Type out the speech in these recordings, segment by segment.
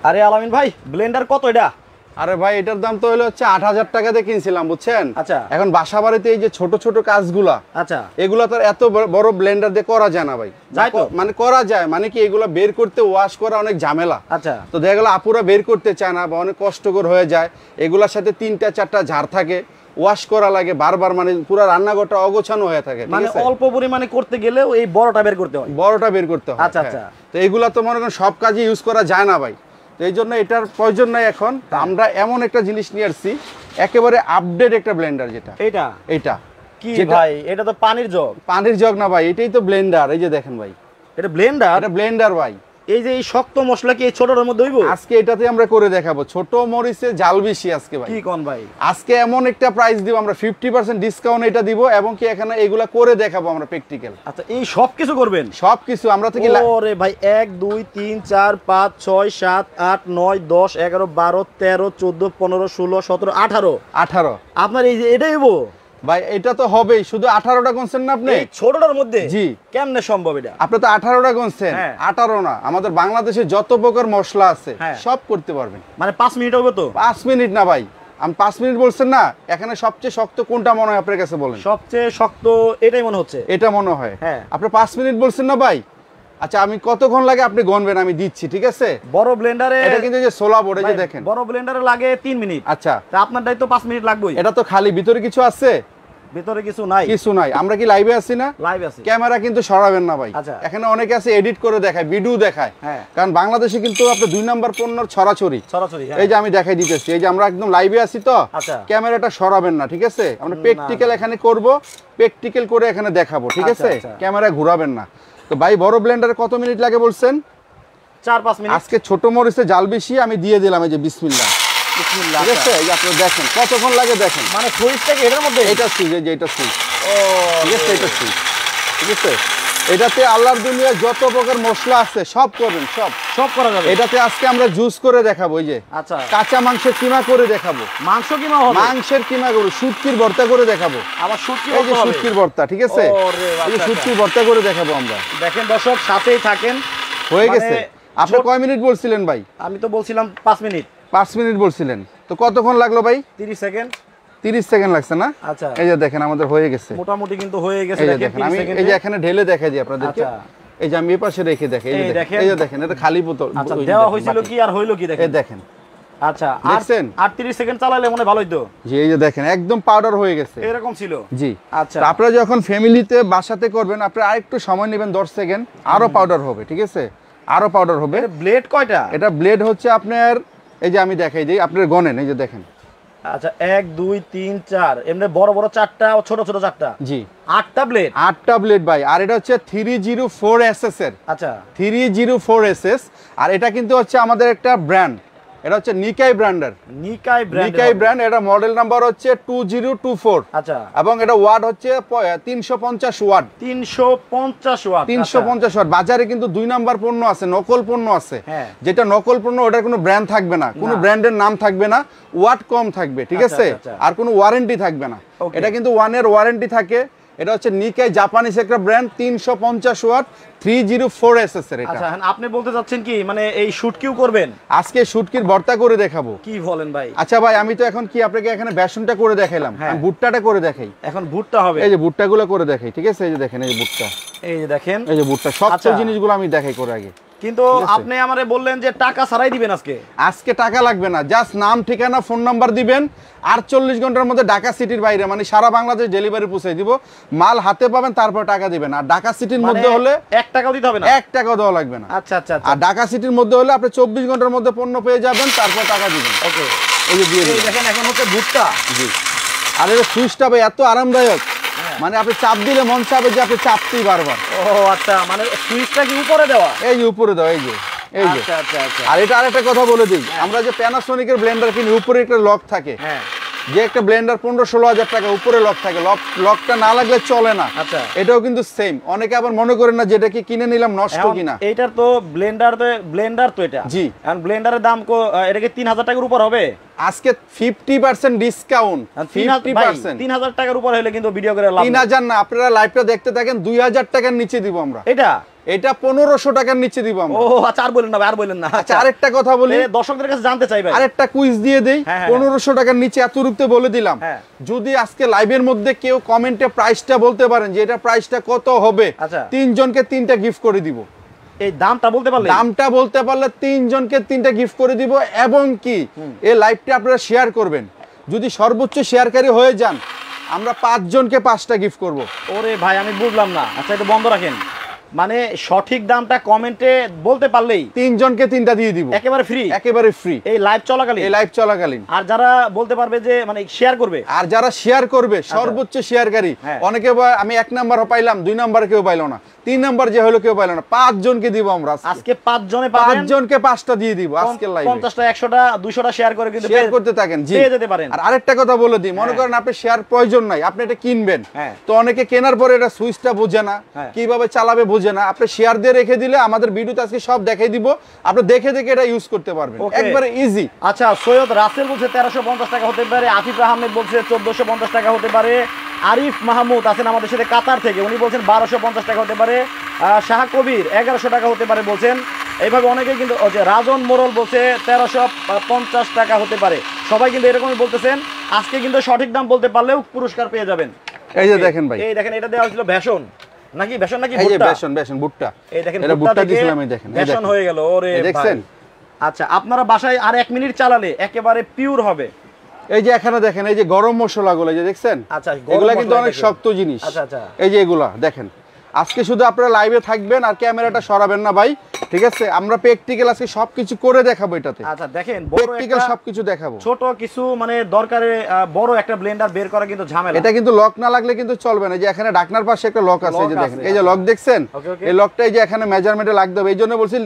আরে আলামিন ভাই, ব্লেন্ডার কত এটা? আরে ভাই এটার দাম তো হলো হচ্ছে ৮,০০০ টাকাতে কিনছিলাম, বুঝছেন? আচ্ছা। এখন বাসা বাড়িতে এই যে ছোট ছোট কাজগুলা, আচ্ছা, এগুলা তো এত বড় ব্লেন্ডার দিয়ে করা যায় না ভাই। যায় তো? মানে করা যায়, মানে কি এগুলা বের করতে ওয়াশ করা অনেক ঝামেলা। আচ্ছা। তো দেখা গেল আপুরা বের করতে চায় না বা অনেক কষ্টকর হয়ে যায়। এগুলার সাথে ৩টা ৪টা ঝাড় থাকে, ওয়াশ করা লাগে বারবার, মানে পুরো রান্নাঘরটা অগোছানো হয়ে থাকে। মানে অল্প পরিমাণে করতে গেলেও এই বড়টা বের করতে হয়। বড়টা বের করতে হয়। আচ্ছা আচ্ছা। তো এগুলা তো মনে করেন সব কাজে ইউজ করা যায় না ভাই, তো এই জন্য এটার প্রয়োজন নাই এখন। আমরা এমন একটা জিনিস নিয়ে আসছি, একেবারে আপডেট একটা ব্লেন্ডার। যেটা এটা কি ভাই? এটা তো পানির জগ। পানির জগ না ভাই, এটাই তো ব্লেন্ডার। এই যে দেখেন ভাই, এটা ব্লেন্ডার? এটা ব্লেন্ডার ভাই। এই যে এই শক্ত মশলা কি এই ছোটটার মধ্যে হইব? আজকে এটাতে আমরা করে দেখাবো ছোট মরিচে জাল বেশি আজকে ভাই। কি কোন ভাই? আজকে এমন একটা প্রাইস দিব আমরা, 50% ডিসকাউন্ট এটা দিব, এবং কি এখানে এগুলা করে দেখাবো আমরা প্র্যাকটিক্যাল। আচ্ছা, এই সব কিছু করবেন? সব কিছু আমরা থেকে। ওরে ভাই, 1 2 3 4 5 6 7 8 9 10 11 12 13 14 15 16 17 18 আপনার এই যে এটাই হইব ভাই? এটা তো হবেই, শুধু 18টা গুনছেন না আপনি এই ছোটটার মধ্যে? জি। কেমনে সম্ভব এটা? আপনি তো 18টা গুনছেন। 18 না, আমাদের বাংলাদেশে যত প্রকার মশলা আছে সব করতে পারবেন। মানে 5 মিনিট হবে তো? 5 মিনিট না ভাই, আমি 5 মিনিট বলছেন না। এখানে সবচেয়ে শক্ত কোনটা মনে হয় আপনার কাছে বলেন? সবচেয়ে শক্ত এটাই মনে হচ্ছে। এটা মনে হয়। হ্যাঁ। আপনি 5 মিনিট বলছেন না ভাই? আচ্ছা, আমি কতক্ষণ লাগে আপনি গণবেন, আমি দিচ্ছি, ঠিক আছে? বড় ব্লেন্ডারে এটা কিন্তু যে সোলা বোর্ড, এই যে দেখেন, বড় ব্লেন্ডারে লাগে 3 মিনিট। আচ্ছা, তা আপনারটাই তো 5 মিনিট লাগবেই। এটা তো খালি, ভিতরে কিছু আছে? ভিতরে কিছু নাই। কিছু নাই। আমরা কি লাইভে আছি না? লাইভ আছি। ক্যামেরা কিন্তু সরাবেন না ভাই। আচ্ছা। এখানে অনেকে আছে এডিট করে দেখায়, ভিডিও দেখায়। হ্যাঁ। কারণ বাংলাদেশে কিন্তু আপনি 2 নাম্বার পণ্যর ছড়াছড়ি। এই যে আমি দেখাই দিতেছি, এই যে আমরা একদম লাইভে আছি তো। আচ্ছা। ক্যামেরাটা সরাবেন না, ঠিক আছে? আমরা প্র্যাকটিক্যাল এখানে করব, প্র্যাকটিক্যাল করে এখানে দেখাবো, ঠিক আছে? ক্যামেরা ঘোরাবেন না। তো ভাই বড় ব্লেন্ডারে কত মিনিট লাগে বলছেন? 4-5 মিনিট। আজকে ছোট মরিচে জাল বেশি আমি দিয়ে দিলাম, এই যে বিসমিল্লাহ। বিসমিল্লাহ। ঠিক আছে? এই যে আপনি দেখেন কতক্ষণ লাগে, দেখেন। মানে সুইচটা কি এটার মধ্যে? এটা সুইচ, এই যে এটা সুইচ। ও ঠিক আছে, এটা সুইচ। ঠিক আছে, এটাতে আল্লাহর দুনিয়ায় যত প্রকার মশলা আছে সব করবেন, সব করা যাবে। এটাতে আজকে আমরা জুস করে দেখাবো, এই যে আচ্ছা, কাঁচা মাংসের কিমা করে দেখাবো। মাংস কিমা হবে? মাংসের কিমা করব, শুটকির ভর্তা করে দেখাবো। আবার শুটকি এই যে শুটকির ভর্তা, ঠিক আছে? এই যে শুটকির ভর্তা করে দেখাবো আমরা। দেখেন দর্শক, সাথেই থাকেন। হয়ে গেছে। আপনি কয় মিনিট বলছিলেন ভাই? আমি তো বলছিলাম 5 মিনিট। 5 মিনিট বলছিলেন, তো কতক্ষণ লাগলো ভাই? 30 সেকেন্ড। 30 সেকেন্ড লাগছে না? আচ্ছা, এই যে দেখেন আমাদের হয়ে গেছে মোটামুটি, কিন্তু হয়ে গেছে। দেখেন আমি এই যে এখানে ঢেলে দেখাই দিই আপনাদেরকে। এই যে আমি এই পাশে রেখে দেখাই, এই যে দেখেন, এই যে দেখেন, এটা খালি বোতল। আচ্ছা, দেওয়া হয়েছিল কি আর হইলো কি দেখেন। এই দেখেন। আচ্ছা, দেখছেন? 38 সেকেন্ড চালালে মনে ভালোই তো। জি, এই যে দেখেন একদম পাউডার হয়ে গেছে। এরকম ছিল? জি। আচ্ছা, আপনারা যখন ফ্যামিলিতে বাসাতে করবেন, আপনারা আরেকটু সময় নেবেন, 10 সেকেন্ড, আরো পাউডার হবে, ঠিক আছে? আরো পাউডার হবে। এটা ব্লেড কয়টা? এটা ব্লেড হচ্ছে আপনার, এই যে আমি দেখাই দিই, আপনার গণেন, এই যে দেখেন। আচ্ছা, 1 2 3 4, এমনি বড় বড় 4টা, ছোট ছোট 4টা। জি, 8টা ব্লেড। 8টা ব্লেড ভাই। আর এটা হচ্ছে 304SS এর। আচ্ছা, 304SS। আর এটা কিন্তু হচ্ছে আমাদের একটা ব্র্যান্ড, এটা হচ্ছে নিকাই ব্র্যান্ডের। নিকাই ব্র্যান্ড। এটা মডেল নাম্বার হচ্ছে 2024। আচ্ছা, এবং এটা ওয়াট হচ্ছে 350 ওয়াট। 350 ওয়াট। 350 ওয়াট। বাজারে কিন্তু 2 নাম্বার পণ্য আছে, নকল পণ্য আছে। হ্যাঁ। যেটা নকল পণ্য, ওটার কোনো ব্র্যান্ড থাকবে না, কোনো ব্র্যান্ডের নাম থাকবে না, ওয়াট কম থাকবে, ঠিক আছে? আর কোনো ওয়ারেন্টি থাকবে না। এটা কিন্তু 1 এর ওয়ারেন্টি থাকে। এটা হচ্ছে নিকাই, জাপানিজ একটা ব্র্যান্ড, 350 ওয়াট, 304SS এর। এটা আচ্ছা, আপনি বলতে চাচ্ছেন কি মানে এই শুটকিও করবেন? আজকে শুটকির ভর্তা করে দেখাবো। কি বলেন ভাই? আচ্ছা ভাই, আমি তো এখন কি আপনাকে এখানে বেসনটা করে দেখাইলাম, আমি ভুট্টাটা করে দেখাই। এখন ভুট্টা হবে। এই যে ভুট্টাগুলো করে দেখাই, ঠিক আছে? এই যে দেখেন, এই যে ভুট্টা, এই যে দেখেন, এই যে ভুট্টা, শক্ত জিনিসগুলো আমি দেখাই করে আগে। কিন্তু আপনি আমারে বললেন যে টাকা ছাড়াই দিবেন আজকে। আজকে টাকা লাগবে না, জাস্ট নাম, ঠিকানা, ফোন নাম্বার দিবেন। 48 ঘন্টার মধ্যে ঢাকা সিটির বাইরে, মানে সারা বাংলাদেশ ডেলিভারি পৌঁছে দিব। মাল হাতে পাবেন, তারপর টাকা দিবেন। আর ঢাকা সিটির মধ্যে হলে 1 টাকাও দিতে হবে না? 1 টাকাও দেওয়া লাগবে না। আচ্ছা আচ্ছা। আর ঢাকা সিটির মধ্যে হলে আপনি 24 ঘন্টার মধ্যে পণ্য পেয়ে যাবেন, তারপর টাকা দিবেন। ওকে, এই যে দিয়ে দিন। দেখেন এখন হচ্ছে ভুট্টা। জি। আর এটা সুইচটা ভাই এত আরামদায়ক, মানে আপনি চাপ দিলে মন চাবে যে আপনি চাপতেই বারবার। ও আচ্ছা, মানে সুইচটা কি উপরে দেওয়া? এই যে উপরে দেওয়া, এই যে, এই যে। আচ্ছা আচ্ছা আচ্ছা। আর এটা আরেকটা কথা বলে দিই, আমরা যে প্যানাসোনিকের ব্লেন্ডার কিনি, উপরে একটা লক থাকে। হ্যাঁ। যে একটা ব্লেন্ডার 15-16 হাজার টাকা, উপরে লক থাকে, লকটা না লাগলে চলে না। আচ্ছা, এটাও কিন্তু সেম। অনেকে আবার মনে করেন না যেটা কি কিনে নিলাম নষ্ট কিনা। এইটার তো ব্লেন্ডার তো এটা। জি। এখন ব্লেন্ডারের দাম এটা কি 3000 টাকার উপর হবে? আজকে 50% ডিসকাউন্ট। 3000 টাকার উপর হলে কিন্তু ভিডিও করে লাভ নেই। 3000 না, আপনারা লাইভটা দেখতে থাকেন, 2000 টাকার নিচে দিব আমরা। এটা এটা 1500 টাকার নিচে দিব আমরা। ও আচ্ছা, আর বলেন না ভাই, আর বলেন না। আচ্ছা আরেকটা কথা বলি, দর্শকদের কাছে জানতে চাই ভাই, আরেকটা কুইজ দিয়ে দেই। 1500 টাকার নিচে এত রূপতে বলে দিলাম। যদি আজকে লাইভের মধ্যে কেউ কমেন্টে প্রাইসটা বলতে পারেন যে এটা প্রাইসটা কত হবে, তিনজনকে 3টা গিফট করে দিব। এই দামটা বলতে পারলে, দামটা বলতে পারলে তিনজনকে 3টা গিফট করে দিব। এবং কি এই লাইভটা আপনারা শেয়ার করবেন, যদি সর্বোচ্চ শেয়ারকারী হয়ে যান আমরা 5 জনকে 5টা গিফট করব। ওরে ভাই আমি বুঝলাম না, আচ্ছা এটা বন্ধ রাখেন, মানে সঠিক দামটা কমেন্টে বলতে পারলেই 3 জনকে 3টা দিয়ে দিব, একেবারে ফ্রি, একেবারে ফ্রি, এই লাইভ চলাকালীন, এই লাইভ চলাকালীন। আর যারা বলতে পারবে যে মানে শেয়ার করবে, আর যারা শেয়ার করবে সর্বোচ্চ শেয়ারকারী, অনেকে আমি 1 নাম্বার পাইলাম, 2 নাম্বার কেউ পাইলো না, 3 নাম্বার যে হলো কেউ পাইলো না, 5 জনকে দিব আমরা আজকে। 5 জনে পাবেন, 5 জনকে 5টা দিয়ে দিব আজকে লাইভে। 50টা 100টা 200টা শেয়ার করে কিন্তু শেয়ার করতে থাকেন, জি পেয়ে যেতে পারেন। আর আরেকটা কথা বলে দিই, মনে করেন আপনি শেয়ার প্রয়োজন নাই, আপনি এটা কিনবেন, তো অনেকে কেনার পরে এটা সুইচটা বোঝে না, কিভাবে চালাবে বোঝে না, আপনি শেয়ার দিয়ে রেখে দিলে আমাদের ভিডিওতে আজকে সব দেখাই দিব, আপনি দেখে দেখে এটা ইউজ করতে পারবেন, একবারে ইজি। আচ্ছা সৈয়দ রাসেল বলছে 1350 টাকা হতে পারে, আতিফ আহমেদ বলছে 1450 টাকা হতে পারে, আরিফ মাহমুদ আছেন আমাদের সাথে কাতার থেকে, উনি বলছেন 1250 টাকা হতে পারে, শাহ কবির 1100 টাকা হতে পারে বলছেন। এইভাবে অনেকে কিন্তু রাজন মোরল বলছে 1350 টাকা হতে পারে, সবাই কিন্তু এরকমই বলতেছেন। আজকে কিন্তু সঠিক দাম বলতে পারলেও পুরস্কার পেয়ে যাবেন। এই যে দেখেন ভাই, এই দেখেন এটা দেওয়া হয়েছিল বেসন নাকি, বেসন নাকি এই যে ভুট্টা, বেসন ভুট্টা, এই দেখেন এটা ভুট্টা দিছিলাম, এই দেখেন বেসন হয়ে গেল। ওরে দেখছেন? আচ্ছা আপনারা বাসায় আর 1 মিনিট চালালে একেবারে পিওর হবে। এই যে এখানে দেখেন, এই যে গরম মশলাগুলো এই যে দেখছেন, আচ্ছা এগুলা কিন্তু অনেক শক্ত জিনিস। আচ্ছা আচ্ছা, এই যে এগুলা দেখেন, আজকে শুধু আপনারা লাইভে থাকবেন আর ক্যামেরাটা সরাবেন না ভাই, ঠিক আছে? আমরা প্র্যাকটিক্যাল আজকে সবকিছু করে দেখাবো এটাতে। আচ্ছা দেখেন, প্র্যাকটিক্যাল সবকিছু দেখাবো। ছোট কিছু মানে দরকারে বড় একটা ব্লেন্ডার বের করা কিন্তু ঝামেলা। এটা কিন্তু লক না লাগলে কিন্তু চলবে না। এই যে এখানে ঢাকনার পাশে একটা লক আছে, এই যে দেখেন, এই যে লক দেখছেন, এই লকটা এই যে এখানে মেজারমেন্টে লাগতে হবে। এই জন্য বলছি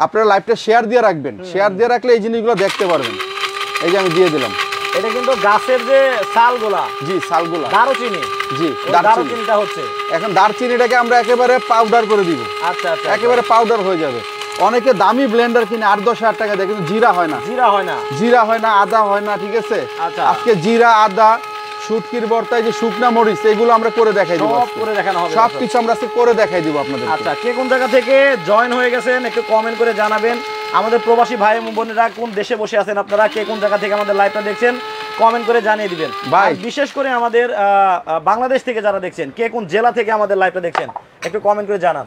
আপনারা লাইভটা শেয়ার দিয়ে রাখবেন, শেয়ার দিয়ে রাখলে এই জিনিসগুলো দেখতে পারবেন। এই যে আমি দিয়ে দিলাম, এটা কিন্তু গাছের যে শালগুলা, জি শালগুলা, দারুচিনি, জি দারুচিনিটা হচ্ছে। এখন দারচিনিটাকে আমরা একেবারে পাউডার করে দিব। আচ্ছা আচ্ছা, একেবারে পাউডার হয়ে যাবে। অনেকে দামি ব্লেন্ডার কিনে 8-10 হাজার টাকা দেয়, কিন্তু জিরা হয় না, জিরা হয় না, জিরা হয় না, আদা হয় না, ঠিক আছে? আজকে জিরা, আদা, শুটকির ভর্তা, এই যে শুকনা মরিচ, এগুলো আমরা করে দেখাই দিব, সব করে দেখানো হবে, সবকিছু আমরা আজকে করে দেখাই দিব আপনাদের। আচ্ছা কে কোন জায়গা থেকে জয়েন হয়ে গেছেন একটু কমেন্ট করে জানাবেন। আমাদের প্রবাসী ভাই বোনেরা কোন দেশে বসে আছেন, আপনারা কে কোন জায়গা থেকে আমাদের লাইভটা দেখছেন কমেন্ট করে জানিয়ে দিবেন ভাই। বিশেষ করে আমাদের বাংলাদেশ থেকে যারা দেখছেন, কে কোন জেলা থেকে আমাদের লাইভটা দেখছেন একটু কমেন্ট করে জানান।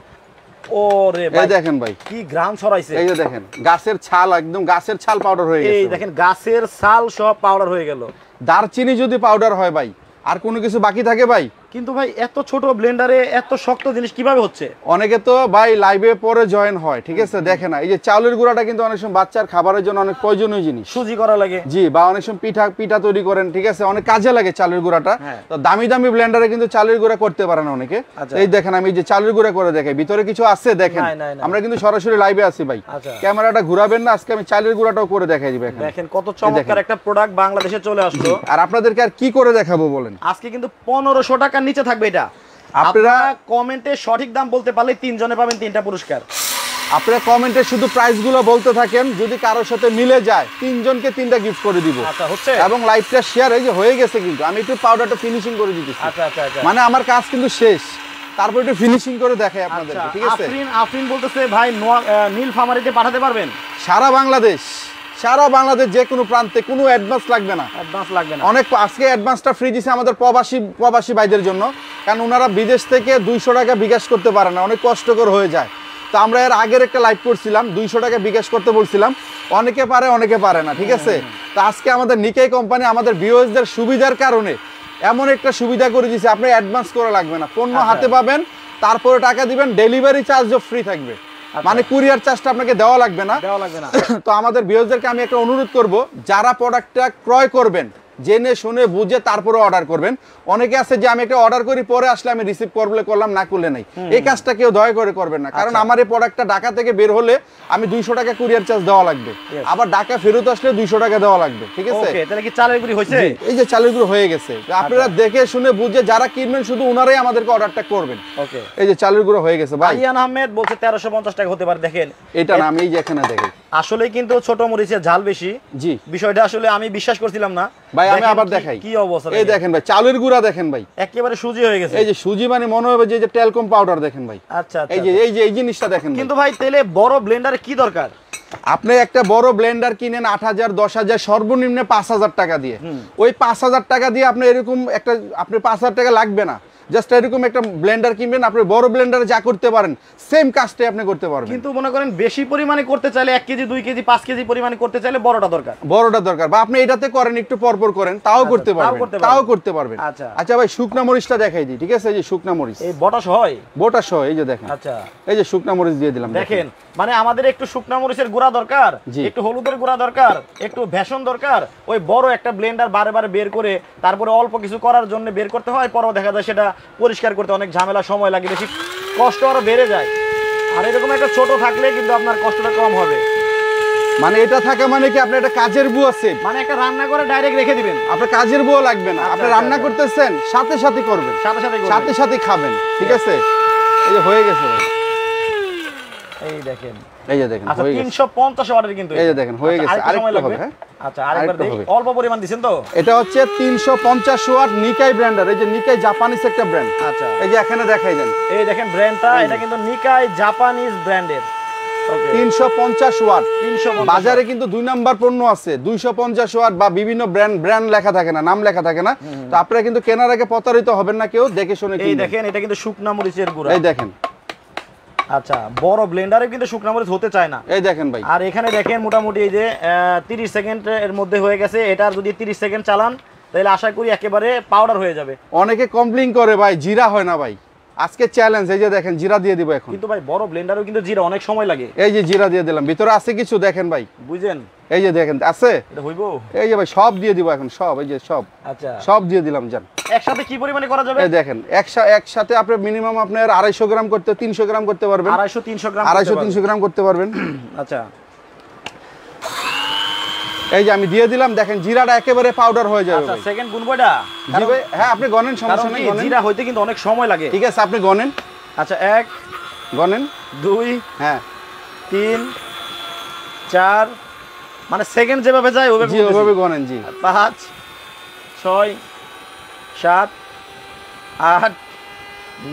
ওরে ভাই দেখেন ভাই কি গ্রাম ছড়াইছে, এই যে দেখেন গাছের ছাল, একদম গাছের ছাল পাউডার হয়ে গেছে। এই দেখেন গাছের ছাল সব পাউডার হয়ে গেল। দারচিনি যদি পাউডার হয় ভাই, আর কোনো কিছু বাকি থাকে ভাই? কিন্তু ভাই এত ছোট ব্লেন্ডারে এত শক্ত জিনিস কিভাবে হচ্ছে? অনেকে তো ভাই লাইভে পরে জয়েন হয়, ঠিক আছে, দেখে না। এই যে চাউলের গুঁড়াটা কিন্তু অনেক সময় বাচ্চার খাবারের জন্য অনেক প্রয়োজনীয় জিনিস, সুজি করা লাগে, জি, বা অনেক সময় পিঠা তৈরি করেন, ঠিক আছে, অনেক কাজে লাগে চালের গুঁড়াটা। তো দামি দামি ব্লেন্ডারে কিন্তু চালের গুঁড়া করতে পারে না অনেকে। এই দেখেন আমি যে চালের গুঁড়া করে দেখাই, ভিতরে কিছু আছে দেখেন, আমরা কিন্তু সরাসরি লাইভে আছি ভাই, ক্যামেরাটা ঘুরাবেন না, আজকে আমি চালের গুঁড়াটাও করে দেখাই দিব। দেখেন কত চমৎকার একটা প্রোডাক্ট বাংলাদেশে চলে আসলো। আর আপনাদেরকে আর কি করে দেখাবো বলেন? আজকে কিন্তু 1500 টাকার নিচে থাকবে এটা। আপনারা কমেন্টে সঠিক দাম বলতে পারলে 3 জনে পাবেন 3টা পুরস্কার। আপনারা কমেন্টে শুধু প্রাইসগুলো বলতে থাকেন, যদি কারোর সাথে মিলে যায় 3 জনকে 3টা গিফট করে দিব। আচ্ছা হচ্ছে, এবং লাইভটা শেয়ার এই যে হয়ে গেছে, কিন্তু আমি একটু পাউডারটা ফিনিশিং করে দিতেছি। আচ্ছা আচ্ছা আচ্ছা, মানে আমার কাজ কিন্তু শেষ, তারপর একটু ফিনিশিং করে দেখাই আপনাদের, ঠিক আছে? আফরিন বলতেছে ভাই নীলফামারীতে পাঠাতে পারবেন? সারা বাংলাদেশ যে কোনো প্রান্তে, কোনো অ্যাডভান্স লাগবে না, অনেক আজকে অ্যাডভান্সটা ফ্রি দিছে আমাদের প্রবাসী ভাইদের জন্য, কারণ ওনারা বিদেশ থেকে 200 টাকা বিকাশ করতে পারে না, অনেক কষ্টকর হয়ে যায়। তো আমরা এর আগের একটা লাইভ করছিলাম, 200 টাকা বিকাশ করতে বলছিলাম, অনেকে পারে অনেকে পারে না, ঠিক আছে? তো আজকে আমাদের নিকাই কোম্পানি আমাদের ভিউয়ার্সদের সুবিধার কারণে এমন একটা সুবিধা করে দিয়েছে, আপনি অ্যাডভান্স করা লাগবে না, পণ্য হাতে পাবেন, তারপরে টাকা দিবেন, ডেলিভারি চার্জও ফ্রি থাকবে, মানে কুরিয়ার চার্জটা আপনাকে দেওয়া লাগবে না। তো আমাদের ভিউয়ার্সদেরকে আমি একটা অনুরোধ করব, যারা প্রোডাক্টটা ক্রয় করবেন জেনে শুনে বুঝে তারপরে অর্ডার করবেন। অনেকে আছে যে আমি একটা অর্ডার করি পরে আসলে আমি রিসিভ করলে করলাম, না করলে নাই, এই কাজটা কেউ দয়া করে করবেন না, কারণ আমার এই প্রোডাক্টটা ঢাকা থেকে বের হলে আমি 200 টাকা কুরিয়ার চার্জ দেওয়া লাগবে, আবার ঢাকা ফেরত আসলে 200 টাকা দেওয়া লাগবে, ঠিক আছে? তাহলে কি চালের গুঁড়ি হয়েছে? এই যে চালের গুঁড়ি হয়ে গেছে, আপনারা দেখে শুনে বুঝে যারা কিনবেন শুধু ওনারাই আমাদেরকে অর্ডারটা করবেন। ওকে, এই যে চালের গুঁড়ো হয়ে গেছে ভাই। ইয়ান আহমেদ বলছে 1350 টাকা হতে পারে, দেখেন এটা না, আমি এই যে এখানে দেখেন আসলে কিন্তু ছোট মরিচের ঝাল বেশি। জি, বিষয়টা আসলে আমি বিশ্বাস করছিলাম না ভাই। আমি আবার দেখাই কি অবস্থা। এই দেখেন ভাই, চালের গুঁড়া দেখেন ভাই, একেবারে সুজি হয়ে গেছে। এই যে সুজি মানে মনে হবে যে টেলকম পাউডার দেখেন ভাই। আচ্ছা, এই জিনিসটা দেখেন। কিন্তু ভাই তেলে বড় ব্লেন্ডারে কি দরকার? আপনি একটা বড় ব্লেন্ডার কিনেন 8,000 10,000 সর্বনিম্ন 5,000 টাকা দিয়ে। ওই 5,000 টাকা দিয়ে আপনি এরকম একটা, আপনি 5,000 টাকা লাগবে না, জাস্ট এরকম একটা ব্লেন্ডার কিনবেন। আপনি বড় ব্লেন্ডারে যা করতে পারেন সেম কাজটাই আপনি করতে পারবেন। কিন্তু মনে করেন বেশি পরিমাণে করতে চাইলে 1 কেজি 2 কেজি 5 কেজি পরিমাণে করতে চাইলে বড়টা দরকার। বা আপনি এটাতে করেন, একটু পরপর করেন, তাও করতে পারবেন। আচ্ছা ভাই, শুকনা মরিচটা দেখাই দিই, ঠিক আছে? এই যে শুকনা মরিচ, এই বটা সহ এই যে দেখেন। আচ্ছা, এই যে শুকনা মরিচ দিয়ে দিলাম। দেখেন মানে আমাদের একটু শুকনা মরিচের গুঁড়া দরকার, একটু হলুদের গুঁড়া দরকার, একটু বেসন দরকার। ওই বড় একটা ব্লেন্ডার বারে বের করে তারপরে অল্প কিছু করার জন্য বের করতে হয়, পরে দেখা যায় সেটা পরিষ্কার করতে অনেক ঝামেলা, সময় লাগে, বেশি কষ্ট আরো বেড়ে যায়। আর এরকম একটা ছোট থাকলে কিন্তু আপনার কষ্টটা কম হবে। মানে এটা থাকা মানে কি, আপনি একটা কাজের বুয়া সেট, মানে একটা রান্না করে ডাইরেক্ট রেখে দিবেন, আপনার কাজের বুয়া লাগবে না। আপনি রান্না করতেছেন, সাথে করবেন, সাথে খাবেন, ঠিক আছে? এই যে হয়ে গেছে ভাই, এই দেখেন, এই যে দেখেন। আচ্ছা 350 ওয়াটের কিন্তু, এই যে দেখেন হয়ে গেছে। আরেকটু হবে। হ্যাঁ, আচ্ছা আরেকবার দেখি, অল্প পরিমাণ দিবেন তো। এটা হচ্ছে 350 ওয়াট নিকাই ব্র্যান্ডের। এই যে নিকাই জাপানিজ একটা ব্র্যান্ড। আচ্ছা, এই যে এখানে দেখাই দেন, এই দেখেন ব্র্যান্ডটা, এটা কিন্তু নিকাই জাপানিজ ব্র্যান্ডের। 350 ওয়াট। বাজারে কিন্তু 2 নাম্বার পণ্য আছে 250 ওয়াট বা বিভিন্ন ব্র্যান্ড লেখা থাকে না, নাম লেখা থাকে না। তো আপনারা কিন্তু কেনার আগে প্রতারিত হবেন না, কেউ দেখে শুনে কিনবেন। এই দেখেন, এটা কিন্তু শুকনা মরিচের গুঁড়া। এই দেখেন। আচ্ছা, বড় ব্লেন্ডারে কিন্তু শুকনা মরিচ হতে চায় না। এই দেখেন ভাই। আর এখানে দেখেন মোটামুটি এই যে 30 সেকেন্ডের মধ্যে হয়ে গেছে। এটার যদি 30 সেকেন্ড চালান তাহলে আশা করি একেবারে পাউডার হয়ে যাবে। অনেকে কমপ্লেইন করে ভাই জিরা হয় না ভাই, আজকে চ্যালেঞ্জ। এই যে দেখেন জিরা দিয়ে দিব এখন। কিন্তু ভাই বড় ব্লেন্ডারেও কিন্তু জিরা অনেক সময় লাগে। এই যে জিরা দিয়ে দিলাম, ভিতরে আছে কিছু দেখেন ভাই, বুঝেন? এই যে দেখেন আছে, এটা হইবো। এই যে ভাই সব দিয়ে দিব এখন, সব, এই যে সব। আচ্ছা, সব দিয়ে দিলাম। জান একসাথে কি পরিমাণে করা যাবে? এই দেখেন, একসাথে আপনি মিনিমাম আপনার 250 গ্রাম করতে 300 গ্রাম করতে পারবেন। 250-300 গ্রাম, 250-300 গ্রাম করতে পারবেন। আচ্ছা, এই যে আমি দিয়ে দিলাম, দেখেন জিরাটা একেবারে পাউডার হয়ে যাবে। আচ্ছা, সেকেন্ড গুনবো এটা? জি ভাই, হ্যাঁ আপনি গণেন, সমস্যা নেই, গণেন। জিরা হইতে কিন্তু অনেক সময় লাগে। ঠিক আছে, আপনি গণেন। আচ্ছা, 1 গণেন, 2 হ্যাঁ 3 4, মানে সেকেন্ড যেভাবে যায় ওইভাবে গণেন। জি, 5 6 7 8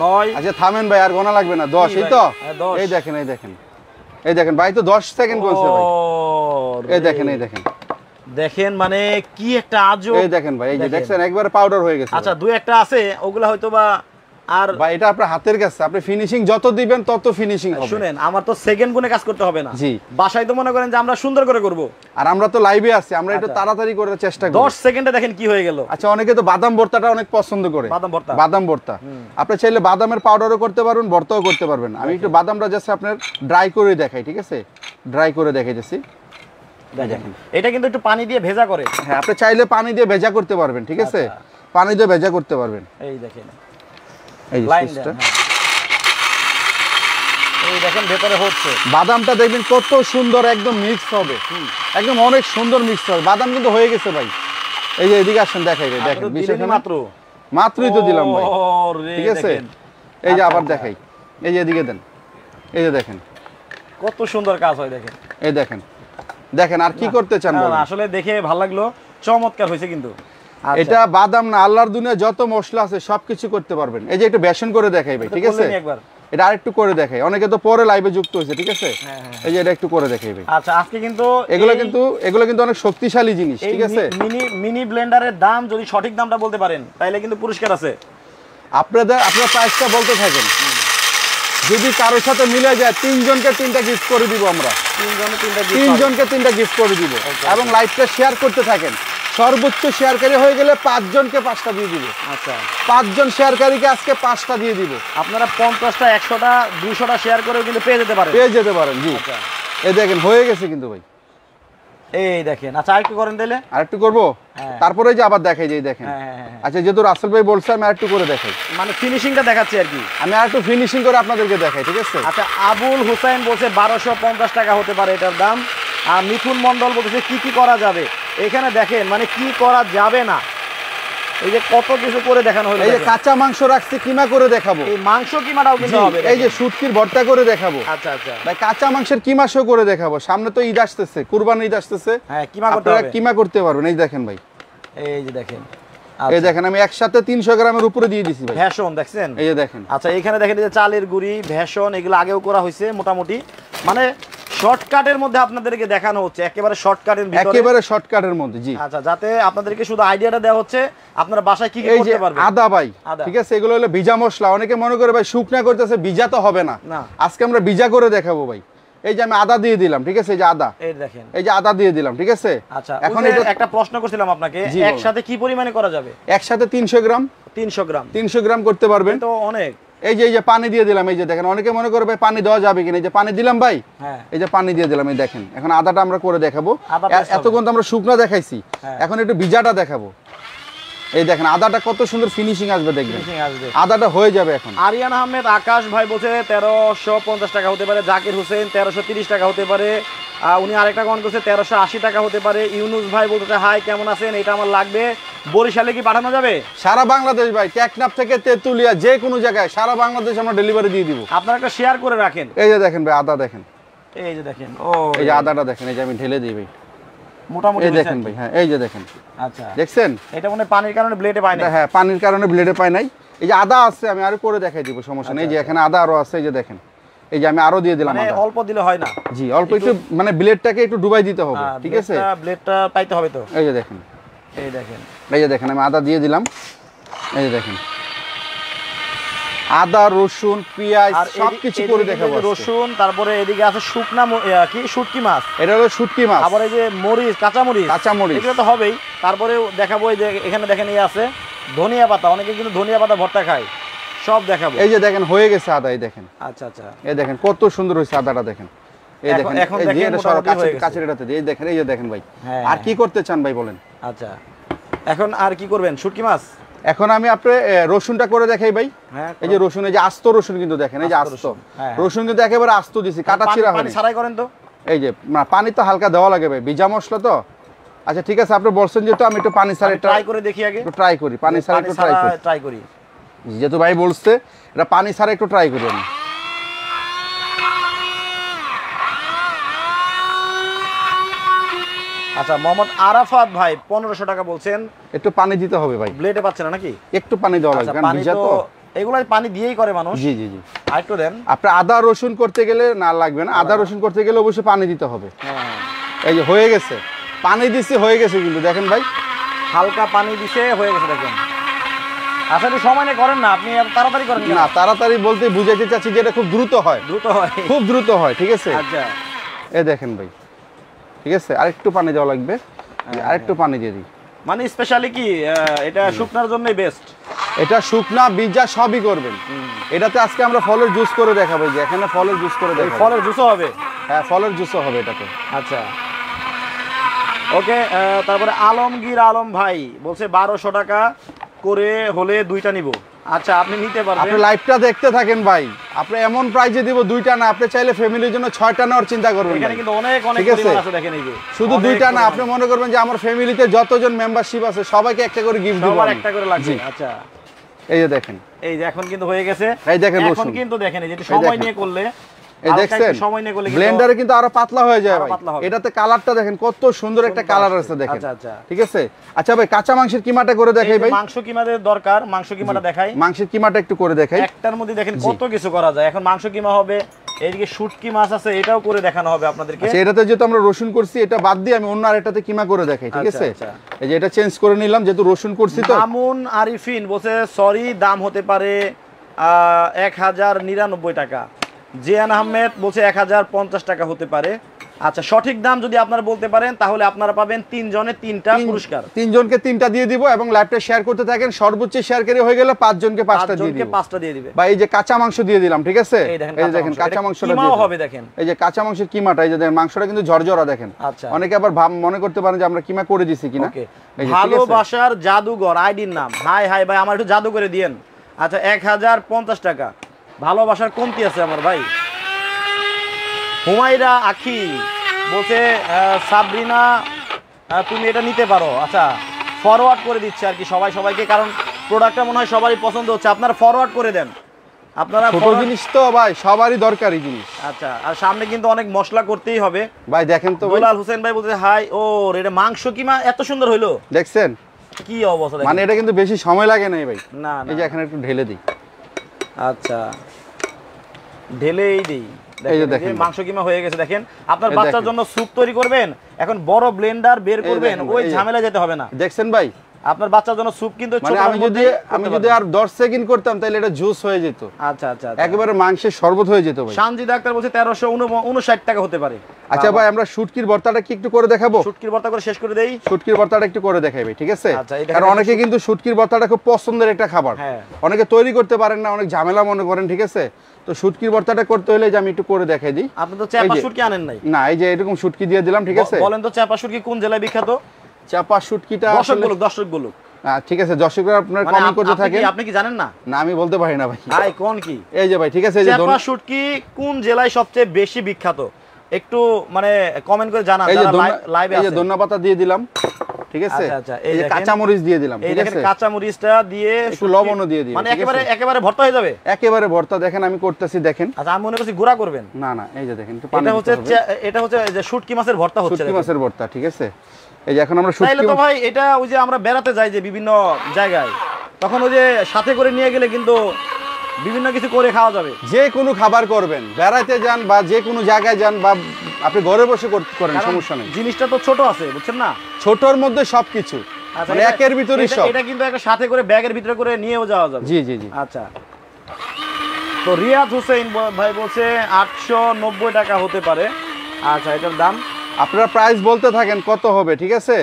9। আচ্ছা থামেন ভাই, আর গোনা লাগবে না। 10, এই তো। এই দেখেন, এই দেখেন ভাই, তো 10 সেকেন্ড বলছে ভাই। এই দেখেন, দেখেন মানে কি একটা আজব। এই দেখেন ভাই, এই যে দেখছেন একবারে পাউডার হয়ে গেছে। আচ্ছা, 2-1টা আছে, ওগুলা হয়তো বা আর ভাই এটা আপনার হাতের কাছে, আপনি ফিনিশিং যত দিবেন তত ফিনিশিং হবে। শুনেন, আমার তো সেকেন্ড গুণে কাজ করতে হবে না। জি, বাসায় তো মনে করেন যে আমরা সুন্দর করে করব, আর আমরা তো লাইভে আছি, আমরা একটু তাড়াতাড়ি করার চেষ্টা করি। 10 সেকেন্ডে দেখেন কি হয়ে গেল। আচ্ছা, অনেকে তো বাদাম ভর্তাটা অনেক পছন্দ করে। বাদাম ভর্তা আপনি চাইলে বাদামের পাউডারও করতে পারবেন, ভর্তাও করতে পারবেন। আমি একটু বাদামটা জাস্ট আপনার ড্রাই করে দেখাই, ঠিক আছে? ড্রাই করে দেখাইতেছি। দেখেন, এটা কিন্তু একটু পানি দিয়ে ভেজা করে। হ্যাঁ, আপনি চাইলে পানি দিয়ে ভেজা করতে পারবেন, ঠিক আছে? পানি দিয়ে ভেজা করতে পারবেন। এই দেখেন, এই সুইচটা, এই দেখেন ভেতরে হচ্ছে। বাদামটা দেখবেন কত সুন্দর একদম মিক্স হবে, একদম অনেক সুন্দর মিক্স হবে। বাদাম কিন্তু হয়ে গেছে ভাই। এই যে এদিকে আসেন, দেখাই ভাই, দেখেন বিষয়টা মাত্রই তো দিলাম ভাই, ঠিক আছে? এই যে আবার দেখাই, এই যে এদিকে দেন, এই যে দেখেন কত সুন্দর কাজ হয়। দেখেন, এই দেখেন আর কি করতে চান বলেন? আসলে দেখে ভালো লাগলো, চমৎকার হয়েছে কিন্তু। এটা বাদাম না, আল্লাহর দুনিয়া যত মশলা আছে সবকিছু করতে পারবেন। এই যে একটু বেসন করে দেখাই ভাই, ঠিক আছে? এটা আরেকটু করে দেখাই, অনেকে তো পরে লাইভে যুক্ত হয়েছে, ঠিক আছে? এই যে এটা একটু করে দেখাই ভাই। আচ্ছা, আজকে কিন্তু এগুলো কিন্তু অনেক শক্তিশালী জিনিস, ঠিক আছে? মিনি ব্লেন্ডারের দাম যদি সঠিক দামটা বলতে পারেন তাহলে কিন্তু পুরস্কার আছে। আপনারা প্রাইসটা বলতে থাকেন, যদি কারোর সাথে মিলে যায় 3 জনকে 3টা গিফট করে দিব আমরা। 3 জনকে 3টা গিফট করে দিব, এবং লাইভটা শেয়ার করতে থাকেন। সর্বোচ্চ শেয়ারকারী হয়ে গেলে 5 জনকে 5টা দিয়ে দিব। আচ্ছা, 5 জন শেয়ারকারীকে আজকে 5টা দিয়ে দিব। আপনারা 50টা 100টা 200টা শেয়ার করেও কিন্তু পেয়ে যেতে পারেন। জি, এই দেখেন হয়ে গেছে কিন্তু ভাই, এই দেখেন। আচ্ছা, আরেকটু করেন তাহলে। আরেকটু করব, তারপরে যে আবার দেখাই, যে দেখেন। আচ্ছা, যেহেতু রাসেল ভাই বলছে আমি আরেকটু করে দেখাই, মানে ফিনিশিংটা দেখাচ্ছি আর কি। আমি আরেকটু ফিনিশিং করে আপনাদেরকে দেখাই, ঠিক আছে? আচ্ছা, আবুল হুসাইন বলছে 1250 টাকা হতে পারে এটার দাম। আর মিথুন মন্ডল বলছে কি করা যাবে। এখানে দেখেন মানে কি করা যাবে না, এই যে কত কিছু করে দেখানো হলো, এই যে কাঁচা মাংস রাখছি কিমা করে দেখাবো, এই মাংস কিমাটাও কিন্তু হবে, এই যে শুটকির ভর্তা করে দেখাবো। আচ্ছা আচ্ছা ভাই কাঁচা মাংসের কিমা শো করে দেখাবো, সামনে তো ঈদ আসতেছে, কুরবানি ঈদ আসতেছে, হ্যাঁ কিমা করতে আপনারা হবে, কিমা করতে পারবেন। এই দেখেন ভাই, এই যে দেখেন, এই দেখেন আমি একসাথে 300 গ্রামের উপরে দিয়ে দিছি ভাই, ভেষণ দেখছেন, এই যে দেখেন। আচ্ছা এখানে দেখেন এই যে চালের গুঁড়ি, ভেষণ, এগুলো আগেও করা হয়েছে মোটামুটি, মানে শর্টকাটের মধ্যে আপনাদেরকে দেখানো হচ্ছে, একেবারে শর্টকাটের ভিতরে, একেবারে শর্টকাটের মধ্যে। জি আচ্ছা, যাতে আপনাদেরকে শুধু আইডিয়াটা দেওয়া হচ্ছে আপনারা বাসায় কি কি এই যে করতে পারবেন। আদা ভাই, আদা। ঠিক আছে, এগুলো হলো ভিজা মশলা। অনেকে মনে করে ভাই শুকনা করতেছে, ভিজা তো হবে না, না। আজকে আমরা ভিজা করে দেখাবো ভাই। এই যে আমি আদা দিয়ে দিলাম, ঠিক আছে, এই যে আদা, এই দেখেন, এই যে আদা দিয়ে দিলাম, ঠিক আছে। আচ্ছা এখন ওই যে এটা একটা প্রশ্ন করছিলাম আপনাকে, জি, বলুন। একসাথে কি পরিমাণে করা যাবে? একসাথে 300 গ্রাম, 300 গ্রাম 300 গ্রাম করতে পারবেন। তো অনেক। এই যে পানি দিয়ে দিলাম, এই যে দেখেন, অনেকে মনে করে ভাই পানি দেওয়া যাবে কিনা, এই যে পানি দিলাম ভাই, হ্যাঁ এই যে পানি দিয়ে দিলাম, এই দেখেন। এখন আদাটা আমরা করে দেখাবো, আদা taste হবে। এতক্ষণ তো আমরা শুকনো দেখাইছি, হ্যাঁ। এখন একটু ভিজাটা দেখাবো। এই দেখেন আদাটা কত সুন্দর ফিনিশিং আসবে, দেখবেন ফিনিশিং আসবে। আদাটা হয়ে যাবে এখন। আরিয়ান আহমেদ আকাশ ভাই বলছে 1350 টাকা হতে পারে, জাকির হোসেন 1330 টাকা হতে পারে, উনি আরেকটা কমেন্ট করছে 1380 টাকা হতে পারে। ইউনুস ভাই বলতে হাই কেমন আছেন, এটা আমার লাগবে, বরিশালে কি পাঠানো যাবে? সারা বাংলাদেশ ভাই, টেকনাফ থেকে তেতুলিয়া, যে কোনো জায়গায় সারা বাংলাদেশ আমরা ডেলিভারি দিয়ে দিব। আপনারা একটা শেয়ার করে রাখেন। এই যে দেখেন ভাই আদা দেখেন, এই যে দেখেন, ও এই যে আদাটা দেখেন, এই যে আমি ঢেলে দিই ভাই, মোটামুটি এই হয়েছে দেখেন আর কি। ভাই, হ্যাঁ এই যে দেখেন, আচ্ছা দেখছেন এটা মনে হয় পানির কারণে ব্লেডে পায় না। এটা, হ্যাঁ পানির কারণে ব্লেডে পায় নাই। এই যে আদা আছে, আমি আরো করে দেখাই দিব, সমস্যা নেই। এই যে এখানে আদা আরো আছে, এই যে দেখেন, এই যে আমি আরো দিয়ে দিলাম মানে আদা। অল্প দিলে হয় না, জি অল্প একটু, মানে ব্লেডটাকে একটু ডুবাই দিতে হবে, ঠিক আছে। ব্লেডটা পাইতে হবে তো। এই যে দেখেন, এই দেখেন, এই যে দেখেন আমি আদা দিয়ে দিলাম, এই যে দেখেন আদা, রসুন, পেঁয়াজ আর সবকিছু করে দেখাবো আজকে। রসুন, তারপরে এদিকে আছে শুকনা কি শুটকি মাছ, এটা হলো শুটকি মাছ, আবার এই যে মরিচ, কাঁচামরিচ, কাঁচামরিচ, এগুলো তো হবেই। তারপরে দেখাবো এই যে এখানে দেখেন এই আছে ধনিয়া পাতা, অনেকে কিন্তু ধনিয়া পাতা ভর্তা খায়, সব দেখাবো। এই যে দেখেন হয়ে গেছে আদা, এই দেখেন, আচ্ছা আচ্ছা এই দেখেন কত সুন্দর হয়েছে আদাটা, দেখেন এই দেখেন, এখন এই যে দেখেন এটা মোটামুটি হয়ে গেছে। কাছের এটাতে এই দেখেন, এই যে দেখেন ভাই। হ্যাঁ, আর কি করতে চান ভাই বলেন? আচ্ছা এখন আর কি করবেন? শুটকি মাছ, এখন আমি আপনি রসুনটা করে দেখাই ভাই। হ্যাঁ এই যে রসুন, এই যে আস্ত রসুন কিন্তু দেখেন, এই যে আস্ত আস্ত রসুন, হ্যাঁ। রসুন কিন্তু একেবারে আস্ত দিছি, কাটা পানি- চিরা পানি হয়নি। ছাড়াই করেন তো। এই যে পানি তো হালকা দেওয়া লাগে ভাই, ভিজা মশলা তো। আচ্ছা ঠিক আছে, আপনি বলছেন যেহেতু আমি একটু পানি ছাড়া ট্রাই করে দেখি আগে, একটু ট্রাই করি, পানি ছাড়া একটু ট্রাই করি। ট্রাই করি। যেহেতু ভাই বলছে এটা পানি ছাড়া একটু ট্রাই করি আমি। আচ্ছা মোহাম্মদ আরাফাত ভাই 1500 টাকা বলছেন, একটু পানি দিতে হবে ভাই, ব্লেডে পাচ্ছেন না নাকি? একটু পানি দেওয়া লাগবে, আচ্ছা কারণ পানি ভিজা তো তো। এগুলো পানি দিয়েই করে মানুষ। জি জি জি, আরেকটু দেন। আপনি আদা রসুন করতে গেলে না লাগবে না, আদা রসুন করতে গেলে অবশ্যই পানি দিতে হবে। হ্যাঁ এই যে হয়ে গেছে, পানি দিছি হয়ে গেছে কিন্তু দেখেন ভাই, হালকা পানি দিছে হয়ে গেছে দেখেন। আচ্ছা একটু সময় নিয়ে করেন না, আপনি এত তাড়াতাড়ি করেন কেন? না তাড়াতাড়ি বলতে বুঝাইতে চাচ্ছি যে এটা খুব দ্রুত হয়, দ্রুত হয়। খুব দ্রুত হয়, ঠিক আছে। আচ্ছা এই দেখেন ভাই, ঠিক আছে, আরেকটু পানি দেওয়া লাগবে, আরেকটু পানি দিয়ে দিই। মানে স্পেশালি কি এটা শুকনার জন্যই বেস্ট। এটা শুকনা ভিজা সবই করবেন। এটাতে আজকে আমরা ফলের জুস করে দেখাবো, যে এখানে ফলের জুস করে এই দেখাবো। ফলের জুসও হবে। হ্যাঁ ফলের জুসও হবে এটাতে। আচ্ছা ওকে, তারপরে আলমগীর আলম ভাই বলছে 1200 টাকা করে হলে দুইটা নিব। আচ্ছা আপনি নিতে আপনি পারবেন। লাইভটা দেখতে থাকেন ভাই, আপনি এমন প্রাইজে দিব দুইটা না, আপনি চাইলে ফ্যামিলির জন্য 6টা নেওয়ার চিন্তা করবেন এখানে ভাই। কিন্তু অনেক অনেক ঠিক আছে? পরিমাণ আছে দেখেন, এই যে শুধু অনেক দুইটা না, পরিমাণ। আপনি মনে করবেন যে আমার ফ্যামিলিতে যতজন মেম্বারশিপ আছে সবাইকে একটা করে গিফট দিব সবার আমি। একটা করে লাগবে। জি। আচ্ছা এই যে দেখেন, এই যে এখন কিন্তু হয়ে গেছে। এই দেখেন এখন রসুন। কিন্তু দেখেন এই যে একটু এই সময় দেখেন। নিয়ে করলে, এই হালকা দেখছেন একটু সময় নিয়ে করলে কিন্তু- ব্লেন্ডারে কিন্তু আরো পাতলা হয়ে যায় আরো ভাই। পাতলা হবে। এটাতে কালারটা দেখেন কত সুন্দর একটা কালার আছে দেখেন। আচ্ছা আচ্ছা ঠিক আছে। আচ্ছা ভাই কাঁচা মাংসের কিমাটা করে এই দেখাই যে ভাই। মাংস কিমাদের দরকার, মাংস কিমাটা দেখাই। মাংসের কিমাটা একটু করে দেখাই। একটার মধ্যে দেখেন কত কিছু করা যায়। এখন মাংস কিমা হবে, এইদিকে শুটকি মাছ আছে, এটাও করে দেখানো হবে আপনাদেরকে। আচ্ছা এটাতে যেহেতু আমরা রসুন করছি, এটা বাদ দিয়ে আমি অন্য আরেকটাতে কিমা করে দেখাই, ঠিক আচ্ছা, আছে। আচ্ছা। এই যে এটা চেঞ্জ করে নিলাম যেহেতু রসুন করছি তো। মামুন আরিফিন বলছে সরি দাম হতে পারে 1099 টাকা। জিয়ান আহমেদ বলছে 1050 টাকা হতে পারে। আচ্ছা সঠিক দাম যদি আপনারা বলতে পারেন তাহলে আপনারা পাবেন 3 জনে 3টা পুরস্কার। 3 জনকে 3টা দিয়ে দিব এবং লাইভটা শেয়ার করতে থাকেন। সর্বোচ্চ শেয়ারকারী হয়ে গেলে 5 জনকে 5টা দিয়ে দিব। 5টা দিয়ে দিবে। বা এই যে কাঁচা মাংস দিয়ে দিলাম, ঠিক আছে। এই দেখেন এই যে দেখেন কাঁচা মাংসটা দিয়ে কিমাও দিলাম। হবে দেখেন। এই যে কাঁচা মাংসের কিমাটা, এই যে দেখেন মাংসটা কিন্তু ঝরঝরা দেখেন। আচ্ছা অনেকে আবার মনে করতে পারেন যে আমরা কিমা করে দিছি কিনা। ওকে, এই যে, ঠিক আছে? ভালোবাসার জাদুঘর আইডির নাম। হাই হাই ভাই আমার একটু জাদু করে দিয়েন। আচ্ছা 1050 টাকা। ভালোবাসার কমতি আছে আমার ভাই। হুমায়রা আখি বলছে সাবরিনা তুমি এটা নিতে পারো। আচ্ছা ফরওয়ার্ড করে দিচ্ছে আর কি সবাইকে, কারণ প্রোডাক্টটা মনে হয় সবারই পছন্দ হচ্ছে। আপনারা ফরওয়ার্ড করে দেন, আপনারা ছোট জিনিস তো ভাই সবারই দরকারি জিনিস। আচ্ছা, আর সামনে কিন্তু অনেক মশলা করতেই হবে ভাই। দেখেন তো দুলাল হোসেন ভাই বলতে হাই, ও এটা মাংস কিমা এত সুন্দর হইলো, দেখছেন কি অবস্থা, মানে এটা কিন্তু বেশি সময় লাগে না ভাই। না এই যে এখানে একটু ঢেলে দিই। আচ্ছা, ঢেলেই দিই। এই যে দেখেন দেখেন মাংস কিমা হয়ে গেছে। দেখেন আপনার বাচ্চার জন্য স্যুপ তৈরি করবেন, এখন বড় ব্লেন্ডার বের করবেন, ওই ঝামেলা যেতে হবে না। দেখছেন ভাই, আপনার বাচ্চার জন্য স্যুপ কিন্তু মানে আমি যদি আর 10 সেকেন্ড করতাম তাহলে এটা জুস হয়ে যেত। আচ্ছা আচ্ছা, একেবারে মাংসের শরবত হয়ে যেত ভাই। শানজি ডাক্তার বলছে 1359 টাকা হতে পারে। আচ্ছা ভাই, আমরা শুটকির ভর্তাটা কি একটু করে দেখাবো? শুটকির ভর্তা করে শেষ করে দেই। শুটকির ভর্তাটা একটু করে দেখাই ভাই, ঠিক আছে? আচ্ছা, কারণ অনেকে কিন্তু শুটকির ভর্তাটা খুব পছন্দের একটা খাবার, হ্যাঁ। অনেকে তৈরি করতে পারেন না, অনেক ঝামেলা মনে করেন, ঠিক আছে? তো শুটকির ভর্তাটা করতে হলে যে আমি একটু করে দেখাই দিই। আপনি তো চাপা শুটকি আনেন নাই? না, এই যে এরকম শুটকি দিয়ে দিলাম, ঠিক আছে? বলেন তো চাপা শুটকি কোন জেলায় বিখ্যাত? চাপা শুটকিটা দর্শক বলুক। ঠিক আছে, দর্শকরা আপনারা কমেন্ট করতে থাকেন। আপনি কি জানেন না? না, আমি বলতে পারি না ভাই। ভাই কোন কি? এই যে ভাই, ঠিক আছে, এই যে চাপা শুটকি কোন জেলায় সবচেয়ে বেশি বিখ্যাত একটু মানে কমেন্ট করে জানান যারা লাইভে আছে। এই যে আছেন। ধনিয়া পাতা দিয়ে দিলাম, ঠিক আছে? আচ্ছা, এই যে কাঁচা মরিচ দিয়ে দিলাম, এই ঠিক দেখেন আছে? কাঁচা মরিচটা দিয়ে একটু লবণও দিয়ে দিই, মানে ঠিক আছে? একেবারে ভর্তা হয়ে যাবে। একেবারে ভর্তা। দেখেন আমি করতেছি, দেখেন। আচ্ছা, আমি মনে করছি গুঁড়া করবেন। না না, এই যে দেখেন, একটু পানি এটা হচ্ছে দিতে হবে। এটা হচ্ছে যে শুটকি মাছের ভর্তা হচ্ছে। শুটকি মাছের ভর্তা, ঠিক আছে? এই যে এখন আমরা তাইলে শুটকি তো ভাই এটা ওই যে আমরা বেড়াতে যাই যে বিভিন্ন জায়গায়, তখন ওই যে সাথে করে নিয়ে গেলে কিন্তু বিভিন্ন কিছু করে খাওয়া যাবে। যে কোনো খাবার করবেন, বেড়াতে যান বা যে কোনো জায়গায় যান বা আপনি ঘরে বসে করেন, সমস্যা নেই। জিনিসটা তো ছোট আছে, বুঝছেন না? ছোটর মধ্যে সবকিছু, আচ্ছা, মানে একের ভিতরে সব। এটা কিন্তু একটা সাথে করে ব্যাগের ভিতরে করে নিয়েও যাওয়া যাবে। জি জি জি। আচ্ছা, তো রিয়াদ হোসেন ভাই বলছে 890 টাকা হতে পারে। আচ্ছা, এটার দাম আপনারা প্রাইস বলতে থাকেন কত হবে, ঠিক আছে?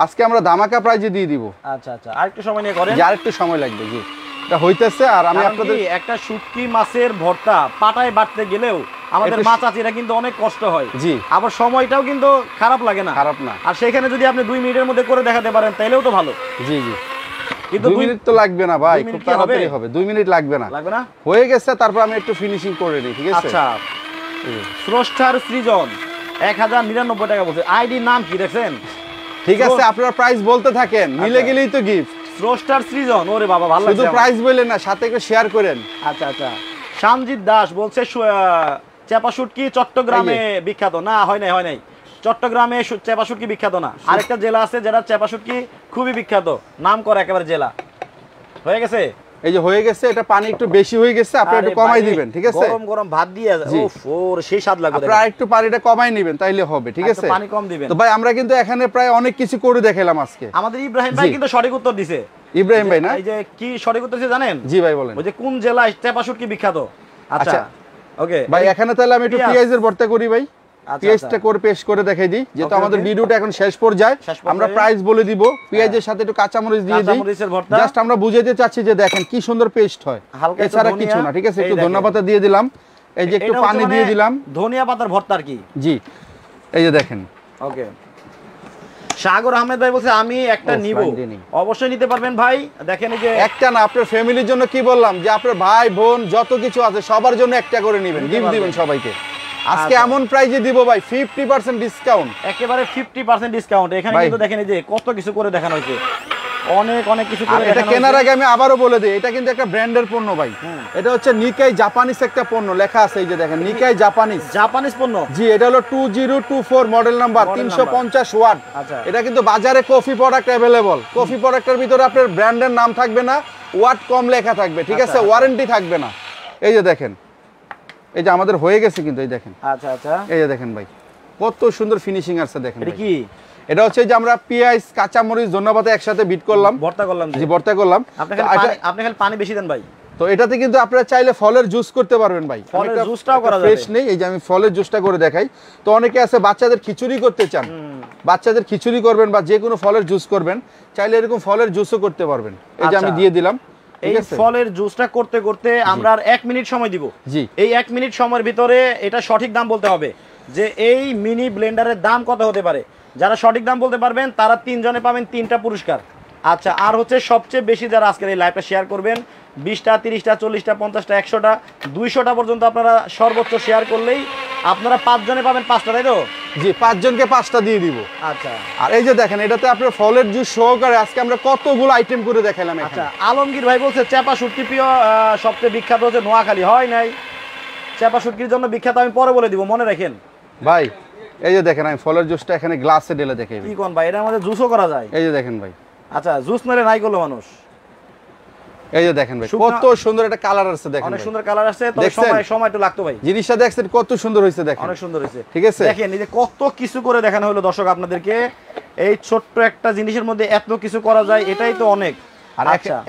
আজকে আমরা ধামাকা প্রাইজে দিয়ে দিব। আচ্ছা আচ্ছা, আরেকটু সময় নিয়ে করেন। আর একটু সময় লাগবে, জি। এটা হইতেছে। আর আমি আপনাদের একটা শুটকি মাছের ভর্তা পাটায় বাটতে গেলেও আমাদের মা চাচিরা কিন্তু অনেক কষ্ট হয়, জি। আবার সময়টাও কিন্তু খারাপ লাগে না, খারাপ না। আর সেখানে যদি আপনি 2 মিনিটের মধ্যে করে দেখাতে পারেন তাইলেও তো ভালো। জি জি। কিন্তু 2 মিনিট তো লাগবে না ভাই, 2 মিনিট খুব কি হবে? তাড়াতাড়ি হবে। 2 মিনিট লাগবে না, লাগবে না। হয়ে গেছে। তারপর আমি একটু ফিনিশিং করে নিই, ঠিক আছে? আচ্ছা, স্রষ্টার সৃজন 1099 টাকা বলছে। আইডি নাম কি দেখছেন? ঠিক আছে, আপনারা প্রাইস বলতে থাকেন, মিলে গেলেই তো গিফট। স্রষ্টার সৃজন, ওরে বাবা ভালো লাগছে। শুধু প্রাইস বললেন না, সাথে একটু শেয়ার করেন। আচ্ছা আচ্ছা, শামজিৎ দাস বলছে চাপা শুটকি চট্টগ্রামে বিখ্যাত না। হয় নাই, চট্টগ্রামে চাপা শুটকি বিখ্যাত না। আরেকটা জেলা আছে যেটা চাপা শুটকি খুবই বিখ্যাত, নাম করা একেবারে জেলা। হয়ে গেছে, এই যে হয়ে গেছে। এটা পানি একটু বেশি হয়ে গেছে, আপনারা একটু কমাই দিবেন, ঠিক আছে? গরম গরম ভাত দিয়ে উফ, ওর সেই স্বাদ লাগবে। আপনারা একটু পানিটা কমাই নেবেন, তাইলে হবে, ঠিক আছে? পানি কম দিবেন। তো ভাই আমরা কিন্তু এখানে প্রায় অনেক কিছু করে দেখালাম আজকে। আমাদের ইব্রাহিম ভাই কিন্তু সঠিক উত্তর দিছে। ইব্রাহিম ভাই না? এই যে কি সঠিক উত্তর দিছে জানেন? জি ভাই বলেন। ওই যে কোন জেলায় চাপা শুটকি বিখ্যাত। আচ্ছা, ওকে ভাই, এখানে তাহলে আমি একটু পেঁয়াজের ভর্তা করি ভাই। পেঁয়াজটা করে পেস্ট করে দেখাই দিই, যেহেতু আমাদের ভিডিওটা এখন শেষ পর্যায়ে। আমরা প্রাইস বলে দিব। পেঁয়াজের সাথে একটু কাঁচামরিচ দিয়ে দিই, জাস্ট আমরা বুঝাইতে চাচ্ছি যে দেখেন কি সুন্দর পেস্ট হয়, এছাড়া কিছু না, ঠিক আছে? একটু ধনিয়া পাতা দিয়ে দিলাম, এই যে একটু পানি দিয়ে দিলাম। ধনিয়া পাতার ভর্তা আর কি। জি, এই যে দেখেন। ওকে, সাগর আহমেদ ভাই বলছে আমি একটা নিব। অবশ্যই নিতে পারবেন ভাই। দেখেন এই যে একটা না, আপনার ফ্যামিলির জন্য কি বললাম, যে আপনার ভাই বোন যত কিছু আছে সবার জন্য একটা করে নেবেন, গিফট দিবেন সবাইকে। আজকে এমন প্রাইজে দিব ভাই, 50% ডিসকাউন্ট, একেবারে 50% ডিসকাউন্ট। এখানে কিন্তু দেখেন এই যে কত কিছু করে দেখানো হয়েছে, অনেক কিছু করে এটা কেনার আগে আমি আবারও বলে দিই, এটা কিন্তু একটা ব্র্যান্ডের পণ্য ভাই। এটা হচ্ছে নিকাই জাপানিজ একটা পণ্য, লেখা আছে এই যে দেখেন, নিকাই জাপানিজ পণ্য। জি, এটা হলো 2024 মডেল নাম্বার, 350 ওয়াট। এটা কিন্তু বাজারে কফি প্রোডাক্ট अवेलेबल। কফি প্রোডাক্টের ভিতরে আপনার ব্র্যান্ডের নাম থাকবে না, ওয়াট কম লেখা থাকবে, ঠিক আছে? ওয়ারেন্টি থাকবে না। এই যে দেখেন, এই যে আমাদের হয়ে গেছে কিন্তু, এই দেখেন। আচ্ছা আচ্ছা, এই যে দেখেন ভাই, কত সুন্দর ফিনিশিং আছে দেখেন। এটা কি? এটা হচ্ছে যে আমরা পেঁয়াজ, কাঁচামরিচ, ধনিয়া পাতা একসাথে বিট করলাম, ভর্তা করলাম। জি, ভর্তা করলাম। আপনি খালি পানি বেশি দেন ভাই। তো এটাতে কিন্তু আপনারা চাইলে ফলের জুস করতে পারবেন ভাই। ফলের জুসটাও করা যাবে। ফ্রেশ নেই, এই যে আমি ফলের জুসটা করে দেখাই। তো অনেকে আছে বাচ্চাদের খিচুড়ি করতে চান, বাচ্চাদের খিচুড়ি করবেন বা যে কোনো ফলের জুস করবেন, চাইলে এরকম ফলের জুসও করতে পারবেন। এই যে আমি দিয়ে দিলাম। এই ফলের জুসটা করতে করতে আমরা আর 1 মিনিট সময় দিব। জি, এই 1 মিনিট সময়ের ভিতরে এটা সঠিক দাম বলতে হবে যে এই মিনি ব্লেন্ডারের দাম কত হতে পারে। যারা সঠিক দাম বলতে পারবেন তারা 3 জনে পাবেন 3টা পুরস্কার। আচ্ছা, আর হচ্ছে সবচেয়ে বেশি যারা আজকের এই লাইভটা শেয়ার করবেন, 20টা 30টা 40টা 50টা 100টা 200টা পর্যন্ত আপনারা সর্বোচ্চ শেয়ার করলেই আপনারা 5 জনে পাবেন 5টা, তাই তো? জি, 5 জনকে 5টা দিয়ে দিব। আচ্ছা, আর এই যে দেখেন এটাতে আপনার ফলের জুস সহকারে আজকে আমরা কতগুলো আইটেম করে দেখাইলাম এখানে। আচ্ছা, আলমগীর ভাই বলছে চাপা শুটকি প্রিয় সবচেয়ে বিখ্যাত হচ্ছে নোয়াখালী। হয় নাই, চাপা শুটকির জন্য বিখ্যাত আমি পরে বলে দিব, মনে রাখেন ভাই। এই যে দেখেন আমি ফলের জুসটা এখানে গ্লাসে ঢেলে দেখাই। কি কোন ভাই, এটার মধ্যে জুসও করা যায়? এই যে দেখেন ভাই। আচ্ছা, জুস মেরে নাই করলো মানুষ। এই যে দেখেন ভাই কত সুন্দর একটা কালার আছে, দেখেন অনেক সুন্দর কালার আছে, তবে সময় একটু লাগতো ভাই। জিনিসটা দেখছেন কত সুন্দর হয়েছে, দেখেন অনেক সুন্দর হয়েছে। ঠিক আছে, দেখেন এই যে কত কিছু করে দেখানো হলো দর্শক আপনাদেরকে। এই ছোট্ট একটা জিনিসের মধ্যে এত কিছু করা যায়, এটাই তো অনেক। আর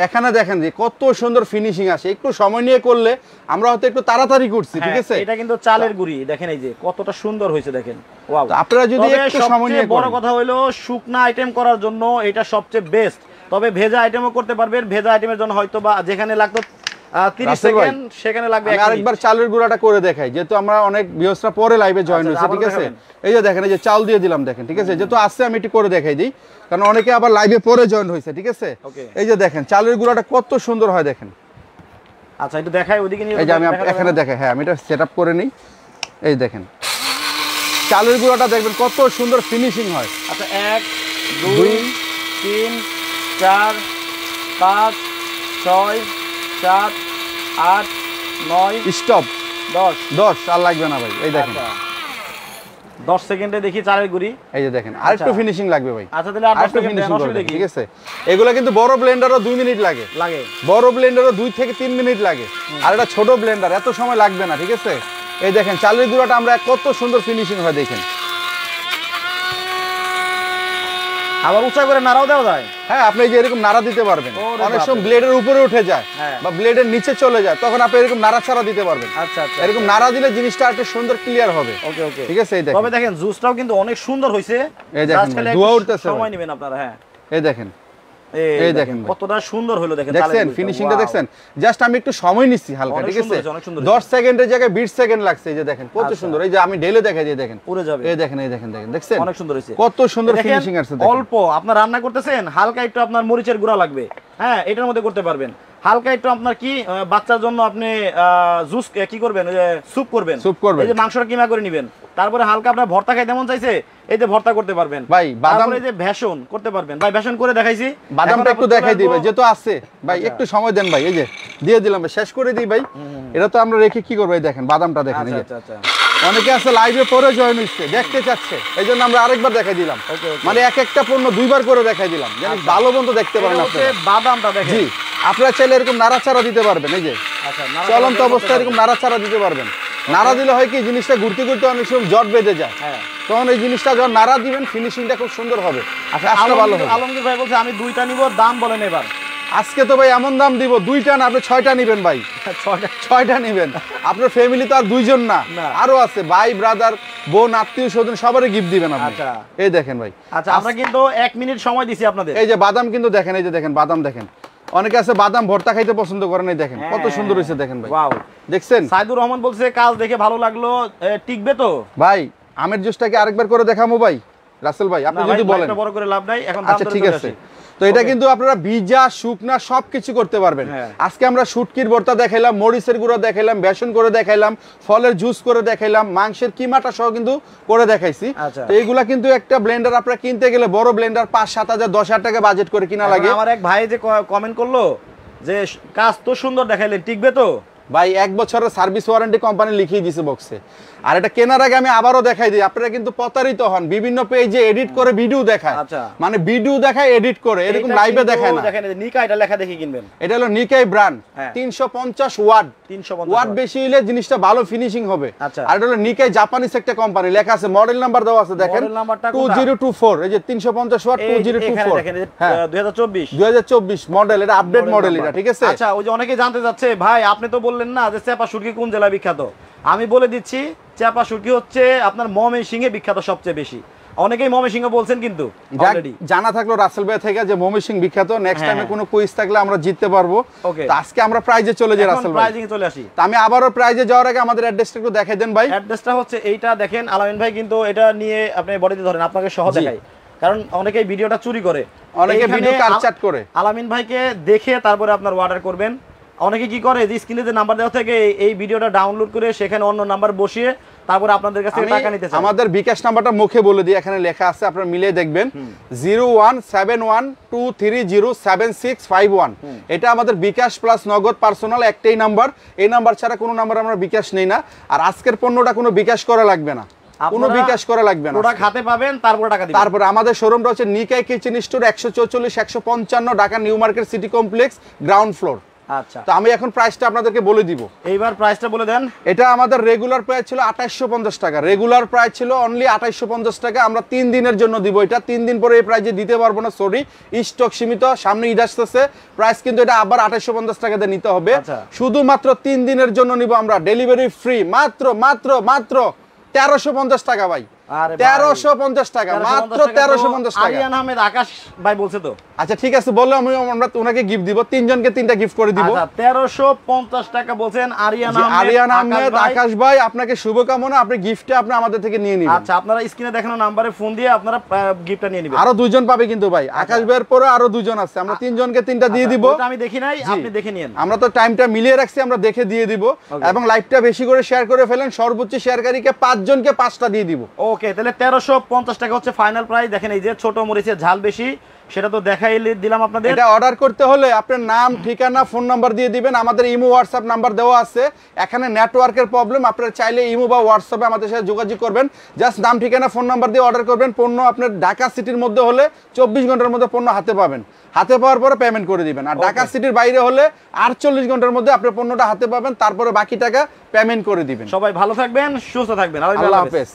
এখানে দেখেন যে কত সুন্দর ফিনিশিং আসে, একটু সময় নিয়ে করলে আমরা হয়তো একটু তাড়াতাড়ি করছি, ঠিক আছে। এটা কিন্তু চালের গুঁড়ি, দেখেন এই যে কতটা সুন্দর হয়েছে, দেখেন ওয়াও। আপনারা যদি একটু সময় নিয়ে বড় কথা হলো শুকনা আইটেম করার জন্য এটা সবচেয়ে বেস্ট। তবে ভেজা আইটেমও করতে পারবেন। ভেজা আইটেমের জন্য হয়তো বা যেখানে লাগতো 30 সেকেন্ড সেখানে লাগবে 1 মিনিট। আরেকবার চালের গুঁড়াটা করে দেখাই, যেহেতু আমরা অনেক ভিউয়ার্সরা পরে লাইভে জয়েন হয়েছে, ঠিক আছে। এই যে দেখেন এই যে চাল দিয়ে দিলাম, দেখেন ঠিক আছে, যেহেতু আসছে আমি একটু করে দেখাই দিই, কারণ অনেকে আবার লাইভে পরে জয়েন হয়েছে, ঠিক আছে। এই যে দেখেন চালের গুঁড়াটা কত সুন্দর হয়, দেখেন। আচ্ছা, একটু দেখাই ওইদিকে নিয়ে। এই যে আমি এখানে দেখাই, হ্যাঁ আমি এটা সেটআপ করে নিই। এই দেখেন চালের গুঁড়াটা দেখবেন কত সুন্দর ফিনিশিং হয়। আচ্ছা, 1 2 3 4 5 6 7 8 9 স্টপ। 10 আর লাগবে না ভাই। এই দেখেন 10 সেকেন্ডে দেখি চালের গুঁড়ি। এই যে দেখেন আরেকটু ফিনিশিং লাগবে ভাই। আচ্ছা, তাহলে আর 10 সেকেন্ড দেখি, ঠিক আছে। এগুলা কিন্তু বড় ব্লেন্ডারও 2 মিনিট লাগে। বড় ব্লেন্ডারও 2 থেকে 3 মিনিট লাগে। আর এটা ছোট ব্লেন্ডার, এত সময় লাগবে না, ঠিক আছে। এই দেখেন চালের গুঁড়াটা আমরা কত সুন্দর ফিনিশিং হয়, দেখেন। আবার উঁচা করে নাড়াও দেওয়া যায়। হ্যাঁ, আপনি যে এরকম নাড়া দিতে পারবেন। অনেক সময় ব্লেডের উপরে উঠে যায় বা ব্লেডের নিচে চলে যায়, তখন আপনি এরকম নাড়াচাড়া দিতে পারবেন। আচ্ছা আচ্ছা, এরকম নাড়া দিলে জিনিসটা একটু সুন্দর ক্লিয়ার হবে। ওকে ওকে, ঠিক আছে। এই দেখেন, তবে দেখেন জুসটাও কিন্তু অনেক সুন্দর হইছে। এই দেখেন ধোঁয়া উঠতেছে, সময় নেবেন আপনারা। হ্যাঁ, এই দেখেন, এই দেখেন কতটা সুন্দর হলো, দেখেন দেখছেন ফিনিশিংটা দেখছেন। জাস্ট আমি একটু সময় নিচ্ছি হালকা, ঠিক আছে। 10 সেকেন্ডের জায়গায় 20 সেকেন্ড লাগছে। এই যে দেখেন কত সুন্দর। এই যে আমি ঢেলে দেখাই, যে দেখেন পুরো যাবে। এই দেখেন, এই দেখেন, দেখেন দেখছেন অনেক সুন্দর হইছে, কত সুন্দর ফিনিশিং আসছে। অল্প আপনার রান্না করতেছেন, হালকা একটু আপনার মরিচের গুঁড়া লাগবে, হ্যাঁ এটার মধ্যে করতে পারবেন। হালকা একটু আপনার কি বাচ্চার জন্য আপনি জুস কি করবেন, ওই যে স্যুপ করবেন, এই যে মাংসটা কিমা করে নেবেন, তারপরে হালকা আপনার ভর্তা খাইতে মন চাইছে, এই যে ভর্তা করতে পারবেন ভাই। বাদাম, এই যে বেসন করতে পারবেন ভাই, বেসন করে দেখাইছি। বাদামটা একটু দেখাই দিই ভাই, যেহেতু আছে ভাই, একটু সময় দেন ভাই। এই যে দিয়ে দিলাম, শেষ করে দিই ভাই। এটা তো আমরা রেখে কি করব, এই দেখেন বাদামটা দেখেন। এই যে অনেকে আছে লাইভে পরে জয়েন হচ্ছে, দেখতে চাচ্ছে, এই জন্য আমরা আরেকবার দেখাই দিলাম। মানে এক একটা পণ্য 2 বার করে দেখাই দিলাম, যেন ভালো মন্দ দেখতে পারেন আপনারা। বাদামটা দেখেন, জি আপনারা চাইলে এরকম নাড়াচাড়া দিতে পারবেন। এই যে চলন্ত অবস্থায় এরকম নাড়াচাড়া দিতে পারবেন। নাড়া দিলে হয় কি, জিনিসটা ঘুরতে ঘুরতে অনেক সময় জট বেঁধে যায়, তখন এই জিনিসটা যখন নাড়া দিবেন ফিনিশিংটা খুব সুন্দর হবে। আচ্ছা, ভালো হবে। আলমগীর ভাই বলছে আমি 2টা নিব, দাম বলেন এবার। আজকে তো ভাই এমন দাম দিব, 2টা না আপনি 6টা নেবেন ভাই। 6টা নেবেন। আপনার ফ্যামিলি তো আর 2 জন না, আরো আছে ভাই, ব্রাদার, বোন, আত্মীয় স্বজন সবারই গিফট দিবেন আপনি। এই দেখেন ভাই। আচ্ছা, আমরা কিন্তু 1 মিনিট সময় দিছি আপনাদের। এই যে বাদাম কিন্তু দেখেন, এই যে দেখেন বাদাম দেখেন। অনেকে আছে বাদাম ভর্তা খাইতে পছন্দ করেন, এই দেখেন কত সুন্দর হয়েছে, দেখেন ভাই। ওয়াও, দেখছেন। সাইদুর রহমান বলছে কাজ দেখে ভালো লাগলো, টিকবে তো ভাই? আমের জুসটাকে আরেকবার করে দেখামু ভাই, রাসেল ভাই আপনি যদি বলেন। বড় করে লাভ নাই এখন। আচ্ছা ঠিক আছে, তো এটা কিন্তু আপনারা ভিজা শুকনা সবকিছু করতে পারবেন। আজকে আমরা শুটকির ভর্তা দেখাইলাম, মরিচের গুঁড়া দেখাইলাম, বেসন করে দেখাইলাম, ফলের জুস করে দেখাইলাম, মাংসের কিমাটা সহ কিন্তু করে দেখাইছি। তো এইগুলা কিন্তু একটা ব্লেন্ডার আপনারা কিনতে গেলে বড় ব্লেন্ডার 5-7 হাজার 10,000 টাকা বাজেট করে কিনা লাগে। আমার এক ভাই যে কমেন্ট করলো যে কাজ তো সুন্দর দেখাইলেন, টিকবে তো ভাই? 1 বছরের সার্ভিস ওয়ারেন্টি কোম্পানি লিখিয়ে দিয়েছে বক্সে। আর এটা কেনার আগে আমি আবারও দেখাই দিই, আপনারা কিন্তু প্রতারিত হন। বিভিন্ন পেজে এডিট করে ভিডিও দেখায়, মানে ভিডিও দেখায় এডিট করে, এরকম লাইভে দেখায় না। দেখেন নিকাই, এটা লেখা দেখে কিনবেন। এটা হলো নিকাই ব্র্যান্ড, 350 ওয়াট। 350 ওয়াট বেশি হলে জিনিসটা ভালো ফিনিশিং হবে। আর এটা হলো নিকাই জাপানিজ একটা কোম্পানি, লেখা আছে, মডেল নাম্বার দেওয়া আছে, দেখেন 2024। এই যে 350 ওয়াট 2024, দেখেন 2024 মডেল, এটা আপডেট মডেল এটা, ঠিক আছে। আচ্ছা, ওই যে অনেকে জানতে যাচ্ছে ভাই আপনি তো বললেন না যে চাপা শুটকি কোন জেলায় বিখ্যাত। আমি বলে দিচ্ছি, চাপা শুটকি হচ্ছে আপনার ময়মনসিংহে বিখ্যাত সবচেয়ে বেশি। অনেকেই ময়মনসিংহ বলছেন, কিন্তু অলরেডি জানা থাকলো রাসেল ভাই থেকে যে ময়মনসিংহ বিখ্যাত। নেক্সট টাইমে কোনো কুইজ থাকলে আমরা জিততে পারবো। তো আজকে আমরা প্রাইজে চলে যাই রাসেল ভাই, প্রাইজিং চলে আসি। তো আমি আবারো প্রাইজে যাওয়ার আগে আমাদের অ্যাড্রেসটা একটু দেখাই দেন ভাই। অ্যাড্রেসটা হচ্ছে এইটা, দেখেন আলামিন ভাই কিন্তু এটা নিয়ে আপনি বডিতে ধরেন, আপনাকে সহ দেখাই, কারণ অনেকেই ভিডিওটা চুরি করে, অনেকে ভিডিও কাটচাট করে। আলামিন ভাইকে দেখে তারপরে আপনার অর্ডার করবেন। অনেকে কি করে যে স্ক্রিনে যে নাম্বার দেওয়া থাকে এই ভিডিওটা ডাউনলোড করে সেখানে অন্য নাম্বার বসিয়ে তারপর আপনাদের কাছ থেকে টাকা নিতে চায়। আমাদের বিকাশ নাম্বারটা মুখে বলে দিই, এখানে লেখা আছে, আপনারা মিলিয়ে দেখবেন 017123076651। এটা আমাদের বিকাশ প্লাস নগদ পার্সোনাল একটাই নাম্বার, এই নাম্বার ছাড়া কোনো নাম্বার আমরা বিকাশ নেই না। আর আজকের পণ্যটা কোনো বিকাশ করা লাগবে না, কোনো বিকাশ করা লাগবে না, প্রোডাক্ট হাতে পাবেন তারপর টাকা দিবেন। তারপরে আমাদের শোরুমটা হচ্ছে Nikai Kitchen Store 144-155 Dhaka New Market City Complex ground floor. আচ্ছা, তো আমি এখন প্রাইসটা আপনাদেরকে বলে দিব। এইবার প্রাইসটা বলে দেন। এটা আমাদের রেগুলার প্রাইস ছিল 2850 টাকা, রেগুলার প্রাইস ছিল অনলি 2850 টাকা। আমরা 3 দিনের জন্য দিব এটা, 3 দিন পরে এই প্রাইসে দিতে পারবো না, সরি, স্টক সীমিত, সামনে ঈদ আসতেছে, প্রাইস কিন্তু এটা আবার 2850 টাকা দিয়ে নিতে হবে। শুধুমাত্র 3 দিনের জন্য নিব আমরা, ডেলিভারি ফ্রি, মাত্র মাত্র মাত্র 1350 টাকা ভাই, 1350 টাকা, মাত্র 1350 টাকা। আরিয়ান আহমেদ আকাশ ভাই বলছে তো। আচ্ছা ঠিক আছে, বললে আমরা ওনাকে গিফট দিব, 3 জনকে 3টা গিফট করে দিব। আচ্ছা 1350 টাকা বলছেন আরিয়ান আহমেদ আকাশ ভাই, আপনাকে শুভকামনা, আপনি গিফটটা আপনি আমাদের থেকে নিয়ে নিবেন। আচ্ছা, আপনারা স্ক্রিনে দেখানো নম্বরে ফোন দিয়ে আপনারা গিফটটা নিয়ে নেবেন। আরো 2 জন পাবে কিন্তু ভাই, আকাশ ভাইয়ের পরে আরো 2 জন আছে, আমরা 3 জনকে 3টা দিয়ে দিব। ওটা আমি দেখি নাই, আপনি দেখে নিন। আমরা তো টাইমটা মিলিয়ে রাখছি, আমরা দেখে দিয়ে দিব। এবং লাইভটা বেশি করে শেয়ার করে ফেলেন, সর্বোচ্চ শেয়ারকারীকে 5 জনকে 5টা দিয়ে দিব। ওকে, তাহলে 1350 টাকা হচ্ছে ফাইনাল প্রাইস। দেখেন এই যে ছোট মরিচের ঝাল বেশি, সেটা তো দেখাই দিলাম আপনাদের। এটা অর্ডার করতে হলে আপনার নাম, ঠিকানা, ফোন নাম্বার দিয়ে দিবেন। আমাদের ইমো হোয়াটসঅ্যাপ নাম্বার দেওয়া আছে। এখানে নেটওয়ার্কের প্রবলেম, আপনারা চাইলে ইমো বা হোয়াটসঅ্যাপে আমাদের সাথে যোগাযোগ করবেন। জাস্ট নাম, ঠিকানা, ফোন নাম্বার দিয়ে অর্ডার করবেন। পণ্য আপনার ঢাকা সিটির মধ্যে হলে 24 ঘন্টার মধ্যে পণ্য হাতে পাবেন, হাতে পাওয়ার পরে পেমেন্ট করে দিবেন। আর ঢাকা সিটির বাইরে হলে 48 ঘন্টার মধ্যে আপনি পণ্যটা হাতে পাবেন, তারপরে বাকি টাকা পেমেন্ট করে দিবেন। সবাই ভালো থাকবেন, সুস্থ থাকবেন। আল্লাহ হাফেজ।